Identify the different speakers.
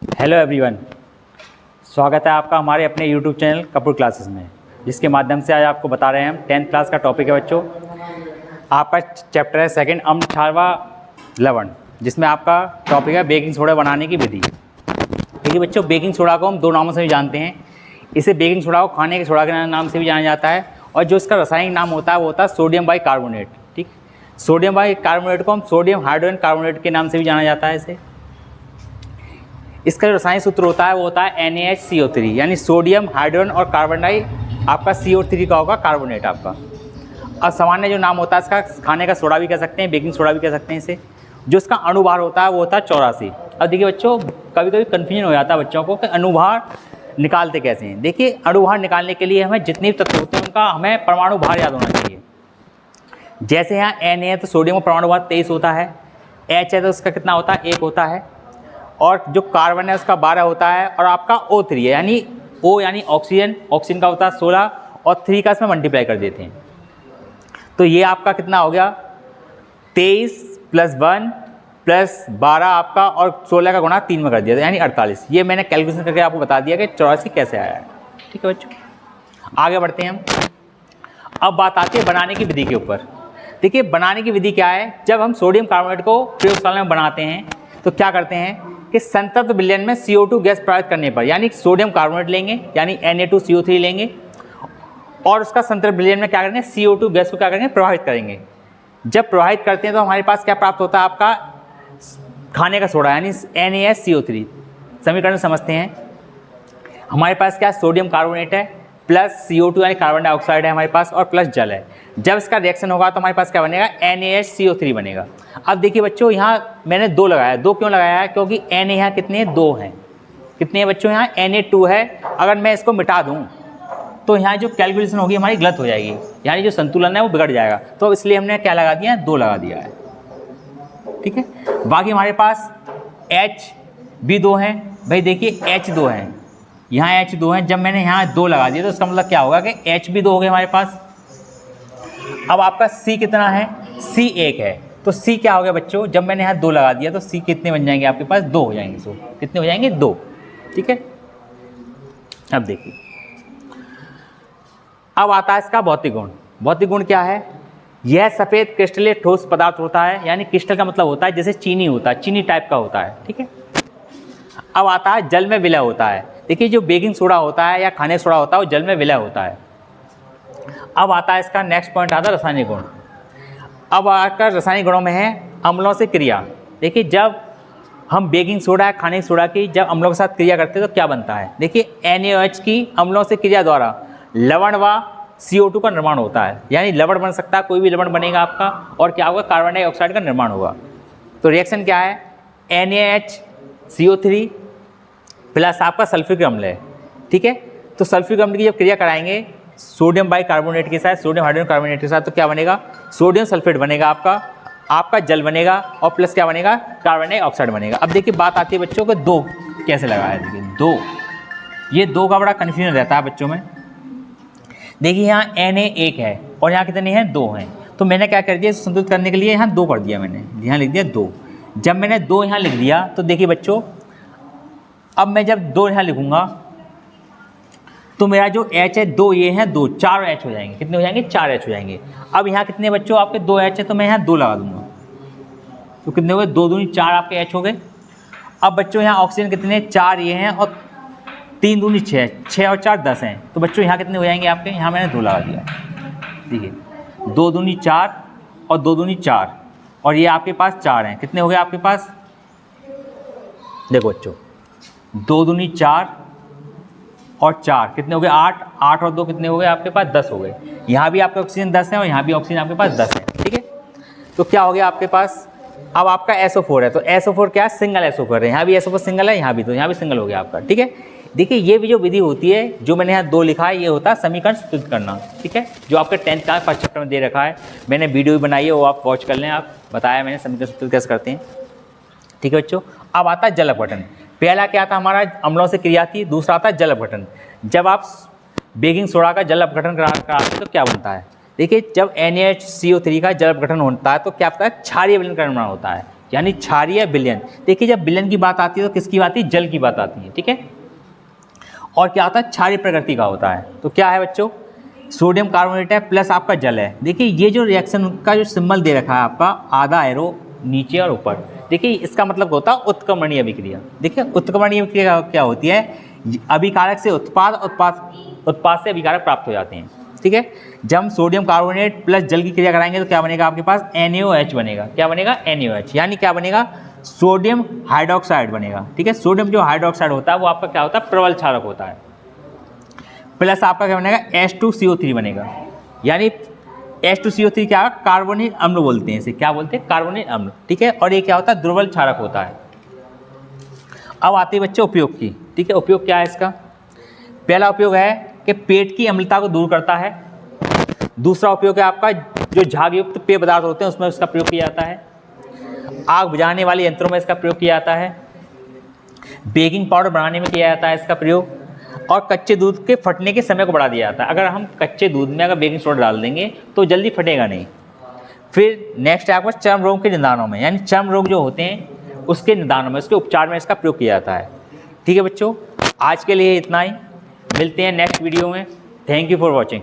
Speaker 1: Hello everyone, स्वागत है आपका हमारे अपने यूट्यूब चैनल कपूर क्लासेस में, जिसके माध्यम से आज आपको बता रहे हैं हम 10th क्लास का टॉपिक है बच्चों। आपका चैप्टर है सेकंड अम्लक्षारवा लवण, जिसमें आपका टॉपिक है बेकिंग सोडा बनाने की विधि। देखिए बच्चों, बेकिंग सोडा को हम दो नामों से भी जानते हैं। इसे बेकिंग सोडा को खाने के सोडा के नाम से भी जाना जाता है, और जो इसका रासायनिक नाम होता है वो होता है सोडियम बाइकार्बोनेट। ठीक, सोडियम बाइकार्बोनेट को हम सोडियम हाइड्रोजन कार्बोनेट के नाम से भी जाना जाता है इसे। इसका जो रासायनिक सूत्र होता है वो होता है NaHCO3, यानी सोडियम हाइड्रोजन और कार्बन डाई आपका CO3 का होगा कार्बोनेट आपका। अब सामान्य जो नाम होता है इसका, खाने का सोडा भी कह सकते हैं, बेकिंग सोडा भी कह सकते हैं इसे। जो इसका अणुभार होता है वो होता है 84। अब देखिए बच्चों, कभी कभी कन्फ्यूजन हो जाता है बच्चों को कि अणुभार निकालते कैसे हैं। देखिए, अणुभार निकालने के लिए हमें जितने भी तत्व होते हैं उनका हमें परमाणु भार याद होना चाहिए। जैसे यहाँ Na है तो सोडियम का परमाणु भार 23 होता है, H है तो उसका कितना होता है 1 होता है, और जो कार्बन है उसका 12 होता है, और आपका O3 है यानी O यानी ऑक्सीजन, ऑक्सीजन का होता है 16 और 3 का इसमें मल्टीप्लाई कर देते हैं। तो ये आपका कितना हो गया 23 + 1 + 12 आपका, और 16 का गुणा 3 में कर दिया था यानी 48। ये मैंने कैलकुलेशन करके आपको बता दिया कि 84 कैसे आया है। ठीक है बच्चों, आगे बढ़ते हैं हम। अब बात आती है बनाने की विधि के ऊपर। देखिए, बनाने की विधि क्या है। जब हम सोडियम कार्बोनेट को प्रयोगशाला में बनाते हैं तो क्या करते हैं कि संतृप्त विलयन में CO2 गैस प्रवाहित करने पर, यानी सोडियम कार्बोनेट लेंगे यानी Na2CO3 लेंगे, और उसका संतृप्त विलयन में क्या करेंगे CO2 गैस को क्या करेंगे प्रवाहित करेंगे। जब प्रवाहित करते हैं तो हमारे पास क्या प्राप्त होता है आपका खाने का सोडा यानी NaSCO3। समीकरण समझते हैं। हमारे पास क्या सोडियम कार्बोनेट है प्लस CO2 यानी कार्बन डाइऑक्साइड है हमारे पास, और प्लस जल है। जब इसका रिएक्शन होगा तो हमारे पास क्या बनेगा NaHCO3 बनेगा। अब देखिए बच्चों, यहाँ मैंने 2 लगाया। 2 क्यों लगाया है, क्योंकि Na यहाँ कितने 2 हैं। कितने हैं बच्चों, यहाँ Na2 है। अगर मैं इसको मिटा दूँ तो यहाँ जो कैलकुलेशन होगी हमारी गलत हो जाएगी, यानी जो संतुलन है वो बिगड़ जाएगा। तो इसलिए हमने क्या लगा दिया है 2 लगा दिया है। ठीक है, बाकी हमारे पास H भी 2 हैं। भाई देखिए H2 हैं, यहाँ H2 हैं। जब मैंने यहाँ 2 लगा दिया तो इसका मतलब क्या होगा कि H भी 2 हो गए हमारे पास। अब आपका C कितना है, C 1 है। तो C क्या हो गया बच्चों, जब मैंने यहाँ 2 लगा दिया तो C कितने बन जाएंगे आपके पास 2 हो जाएंगे। सो कितने हो जाएंगे 2। ठीक है, अब देखिए, अब आता है इसका भौतिक गुण। भौतिक गुण क्या है, यह सफ़ेद क्रिस्टलीय ठोस पदार्थ होता है, यानी क्रिस्टल का मतलब होता है जैसे चीनी होता है, चीनी टाइप का होता है। ठीक है, अब आता है जल में विलय होता है। देखिए, जो बेकिंग सोडा होता है या खाने सोडा होता है वो जल में विलय होता है। अब आता है इसका नेक्स्ट पॉइंट, आता है रासायनिक गुण। अब आकर रासायनिक गुणों में है अम्लों से क्रिया। देखिए, जब हम बेकिंग सोडा है खाने सोडा की जब अम्लों के साथ क्रिया करते हैं तो क्या बनता है। देखिए, NaOH की अम्लों से क्रिया द्वारा लवण व CO2 का निर्माण होता है, यानी लवण बन सकता है, कोई भी लवण बनेगा आपका, और क्या होगा कार्बन डाइऑक्साइड का निर्माण होगा। तो रिएक्शन क्या है, NaHCO3 प्लस आपका सल्फ्यूरिक अम्ल है। ठीक है, तो सल्फ्यूरिक अम्ल की जब क्रिया कराएंगे सोडियम बाइकार्बोनेट के साथ, सोडियम हाइड्रोजन कार्बोनेट के साथ, तो क्या बनेगा सोडियम सल्फेट बनेगा आपका जल बनेगा, और प्लस क्या बनेगा कार्बन डाइऑक्साइड बनेगा। अब देखिए, बात आती है बच्चों को 2 कैसे लगाया। देखिए 2, ये 2 का बड़ा कन्फ्यूजन रहता है बच्चों में। देखिए, यहाँ Na 1 है और यहाँ कितने हैं 2 हैं। तो मैंने क्या कर दिया, संतुलित करने के लिए यहाँ 2 कर दिया, मैंने यहाँ लिख दिया 2। जब मैंने 2 यहाँ लिख दिया तो देखिए बच्चों, अब मैं जब 2 यहाँ लिखूंगा तो मेरा जो H है 2, ये हैं 2, 4 H हो जाएंगे। कितने हो जाएंगे 4 H हो जाएंगे। अब यहाँ कितने बच्चों आपके 2 H है, तो मैं यहाँ 2 लगा दूंगा, तो कितने हो गए 2 दूनी 4 आपके H हो गए। अब बच्चों यहाँ ऑक्सीजन कितने 4 ये हैं, और 3 दूनी 6, 6 और 4 10 हैं। तो बच्चों यहाँ कितने हो जाएंगे आपके, यहाँ मैंने 2 लगा दिया। देखिए 2 दूनी 4 और 2 दूनी 4, और ये आपके पास 4 हैं। कितने हो गए आपके पास, देखो बच्चों 2 दूनी 4 और 4 कितने हो गए 8, 8 और 2 कितने हो गए आपके पास 10 हो गए। यहाँ भी आपके ऑक्सीजन 10 है और यहाँ भी ऑक्सीजन आपके पास 10 है। ठीक है, तो क्या हो गया आपके पास, अब आपका SO4 है, तो SO4 क्या है सिंगल SO4 है। यहाँ भी SO4 सिंगल है, यहाँ भी, तो यहाँ भी सिंगल हो गया आपका। ठीक है, देखिए ये भी जो विधि होती है जो मैंने यहाँ 2 लिखा है, ये होता है समीकरण संतुलित करना। ठीक है, जो आपके 10th का फर्स्ट चैप्टर में दे रखा है, मैंने वीडियो भी बनाई है, वो आप वॉच कर लें। आप बताया मैंने समीकरण संतुलित कैसे करते हैं। ठीक है बच्चों, अब आता है जल अपघटन। पहला क्या था हमारा अम्लों से क्रिया थी, दूसरा आता है जल अपघटन। जब आप बेकिंग सोडा का जल अपघटन कराते तो क्या बनता है। देखिए, जब NaHCO3 का जल अपघटन होता है तो क्या होता है क्षारीय विलयन का निर्माण होता है। यानी क्षारीय विलयन। देखिए जब विलयन की बात आती है तो किसकी बात आती है, जल की बात आती है, ठीक है। और क्या होता है, क्षारीय प्रकृति का होता है। तो क्या है बच्चों, सोडियम कार्बोनेट है प्लस आपका जल है। देखिए ये जो रिएक्शन का जो सिंबल दे रखा है आपका, आधा एरो नीचे और ऊपर, देखिए इसका मतलब होता है उत्क्रमणीय अभिक्रिया। देखिए उत्क्रमणीय अभिक्रिया क्या होती है, अभिकारक से उत्पाद, उत्पाद से अभिकारक प्राप्त हो जाते हैं, ठीक है। जब हम सोडियम कार्बोनेट प्लस जल की क्रिया कराएंगे तो क्या बनेगा आपके पास, NaOH बनेगा। क्या बनेगा, NaOH, यानी क्या बनेगा, सोडियम हाइड्रोक्साइड बनेगा, ठीक है। सोडियम जो हाइड्रोक्साइड होता है वो आपका क्या होता है, प्रबल क्षारक होता है। प्लस आपका क्या बनेगा, H2CO3 बनेगा, यानी H2CO3 क्या है, कार्बोनिक अम्ल बोलते हैं इसे, क्या बोलते हैं, कार्बोनिक अम्ल, ठीक है। और ये क्या होता है, दुर्बल क्षारक होता है। अब आते हैं बच्चों उपयोग की, ठीक है। उपयोग क्या है इसका, पहला उपयोग है कि पेट की अम्लता को दूर करता है। दूसरा उपयोग है आपका जो झाग युक्त पेय पदार्थ होते हैं उसमें इसका प्रयोग किया जाता है। आग बुझाने वाले यंत्रों में इसका प्रयोग किया जाता है। बेकिंग पाउडर बनाने में किया जाता है इसका प्रयोग। और कच्चे दूध के फटने के समय को बढ़ा दिया जाता है। अगर हम कच्चे दूध में अगर बेकिंग सोडा डाल देंगे तो जल्दी फटेगा नहीं। फिर नेक्स्ट है आपका चर्म रोग के निदानों में, यानी चर्म रोग जो होते हैं उसके निदानों में, उसके उपचार में इसका प्रयोग किया जाता है, ठीक है बच्चों। आज के लिए इतना ही, मिलते हैं नेक्स्ट वीडियो में। Thank you for watching.